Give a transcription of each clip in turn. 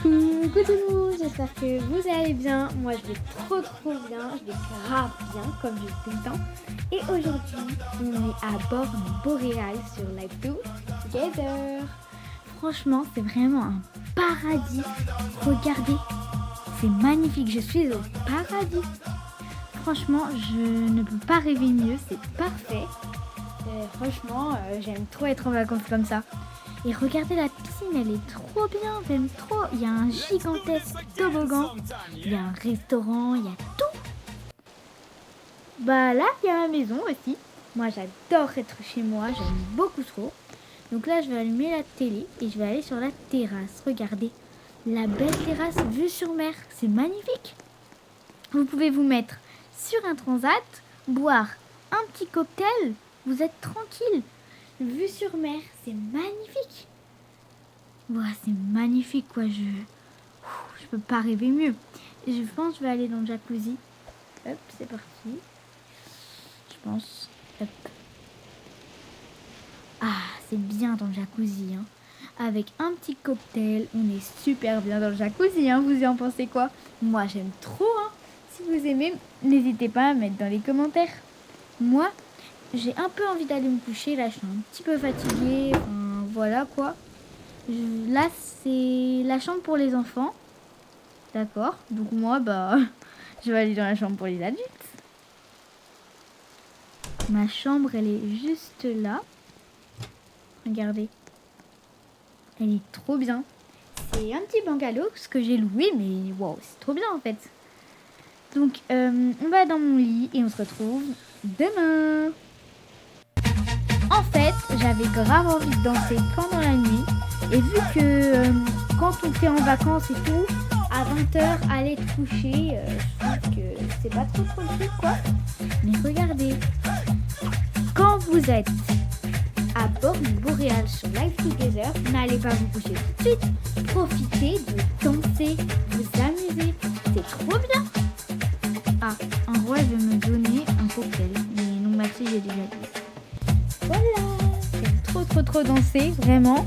Coucou tout le monde, j'espère que vous allez bien. Moi je vais trop bien, je vais grave bien comme je dis tout le temps. Et aujourd'hui on est à bord du Boréal sur Live Together. Franchement c'est vraiment un paradis. Regardez, c'est magnifique, je suis au paradis. Franchement je ne peux pas rêver mieux, c'est parfait. Franchement j'aime trop être en vacances comme ça. Et regardez la piscine, elle est trop bien, j'aime trop. Il y a un gigantesque toboggan, il y a un restaurant, il y a tout. Bah là, il y a ma maison aussi. Moi, j'adore être chez moi, j'aime beaucoup trop. Donc là, je vais allumer la télé et je vais aller sur la terrasse. Regardez, la belle terrasse vue sur mer, c'est magnifique. Vous pouvez vous mettre sur un transat, boire un petit cocktail, vous êtes tranquille. Vue sur mer, c'est magnifique. Wow, c'est magnifique quoi, je peux pas rêver mieux. Je pense que je vais aller dans le jacuzzi. Hop, c'est parti. Je pense. Hop. Ah, c'est bien dans le jacuzzi hein. Avec un petit cocktail, on est super bien dans le jacuzzi hein. Vous en pensez quoi? Moi, j'aime trop hein. Si vous aimez, n'hésitez pas à mettre dans les commentaires. Moi, j'ai un peu envie d'aller me coucher, là je suis un petit peu fatiguée, voilà quoi. Là c'est la chambre pour les enfants, d'accord, donc moi je vais aller dans la chambre pour les adultes. Ma chambre elle est juste là, regardez, elle est trop bien. C'est un petit bungalow, ce que j'ai loué, mais wow, c'est trop bien en fait. Donc on va dans mon lit et on se retrouve demain. En fait, j'avais grave envie de danser pendant la nuit. Et vu que quand on fait en vacances et tout, à 20h, aller te coucher, je trouve que c'est pas trop le truc quoi. Mais regardez, quand vous êtes à bord du Boréal sur Live Together, n'allez pas vous coucher tout de suite. Profitez de danser, vous amuser. C'est trop bien. Ah, un roi veut me donner un cocktail. Mais non merci, j'ai déjà dit. Voilà, j'aime trop danser, vraiment,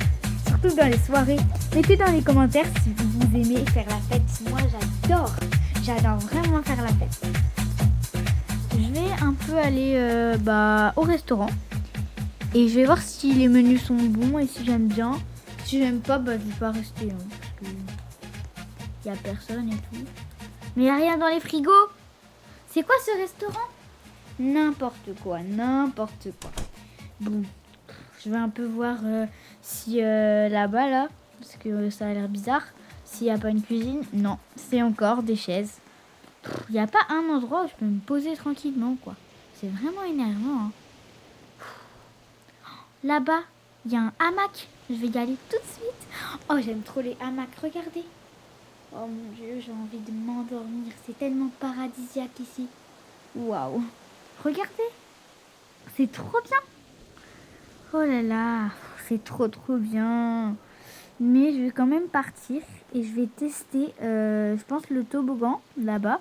surtout dans les soirées. Mettez dans les commentaires si vous aimez faire la fête. Moi j'adore vraiment faire la fête. Je vais un peu aller au restaurant et je vais voir si les menus sont bons et si j'aime bien. Si j'aime pas, je vais pas rester hein, parce que y a personne et tout. Mais y a rien dans les frigos. C'est quoi ce restaurant? N'importe quoi. Bon, je vais un peu voir si là-bas, là, parce que ça a l'air bizarre, s'il n'y a pas une cuisine. Non, c'est encore des chaises. Il n'y a pas un endroit où je peux me poser tranquillement, quoi. C'est vraiment énervant. Hein. Là-bas, il y a un hamac. Je vais y aller tout de suite. Oh, j'aime trop les hamacs. Regardez. Oh mon Dieu, j'ai envie de m'endormir. C'est tellement paradisiaque ici. Waouh. Regardez. C'est trop bien. Oh là là, c'est trop bien. Mais je vais quand même partir et je vais tester, je pense, le toboggan là-bas.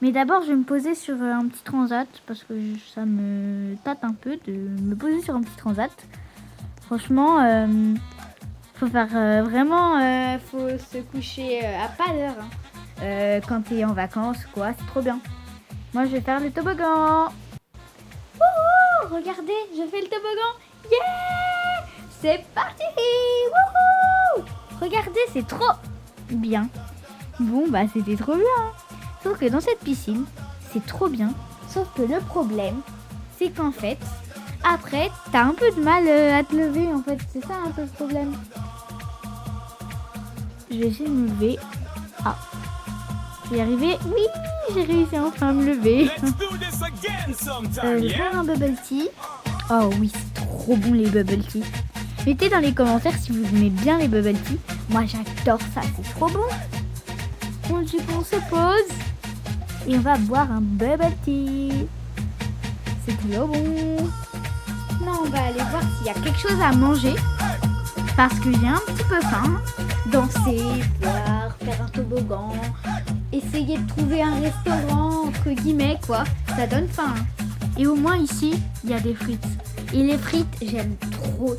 Mais d'abord, je vais me poser sur un petit transat parce que ça me tâte un peu de me poser sur un petit transat. Franchement, faut faire vraiment, faut se coucher à pas d'heure hein. Quand t'es en vacances, quoi, c'est trop bien. Moi, je vais faire le toboggan. Wouhou, regardez, je fais le toboggan. Yeah! C'est parti! Wouhou! Regardez, c'est trop bien. Bon, c'était trop bien. Hein. Sauf que dans cette piscine, c'est trop bien. Sauf que le problème, c'est qu'en fait, après, t'as un peu de mal à te lever. En fait, c'est ça un peu le problème. Je vais essayer de me lever. Ah, je vais y arriver. Oui, j'ai réussi enfin à me lever. Je vais faire un bubble tea. Oh oui, c'est trop bon les bubble tea. Mettez dans les commentaires si vous aimez bien les bubble tea. Moi j'adore ça, c'est trop bon. On se pose et on va boire un bubble tea. C'est trop bon. Maintenant on va aller voir s'il y a quelque chose à manger. Parce que j'ai un petit peu faim. Danser, boire, faire un toboggan. Essayer de trouver un restaurant entre guillemets quoi. Ça donne faim. Et au moins ici, il y a des frites. Et les frites, j'aime trop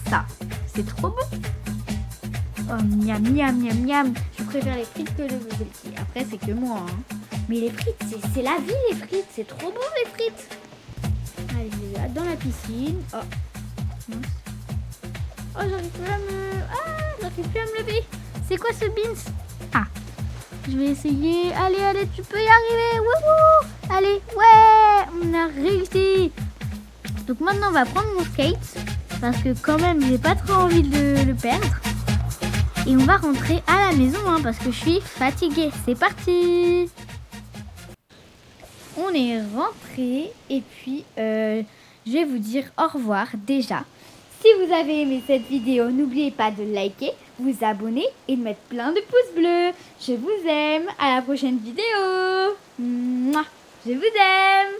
ça. C'est trop bon. Oh, miam, miam, miam, miam. Je préfère les frites que le bubble tea. Après, c'est que moi. Hein. Mais les frites, c'est la vie, les frites. C'est trop bon, les frites. Allez, je vais dans la piscine. Oh, mince. Oh, j'arrive plus à me... Ah, j'arrive plus à me lever. C'est quoi ce beans? Ah, je vais essayer. Allez, allez, tu peux y arriver. Wouhou. Allez, ouais, on a réussi. Donc maintenant, on va prendre mon skate. Parce que quand même, j'ai pas trop envie de le perdre. Et on va rentrer à la maison hein, parce que je suis fatiguée. C'est parti. On est rentré et puis je vais vous dire au revoir déjà. Si vous avez aimé cette vidéo, n'oubliez pas de liker, vous abonner et de mettre plein de pouces bleus. Je vous aime. À la prochaine vidéo. Mouah, je vous aime.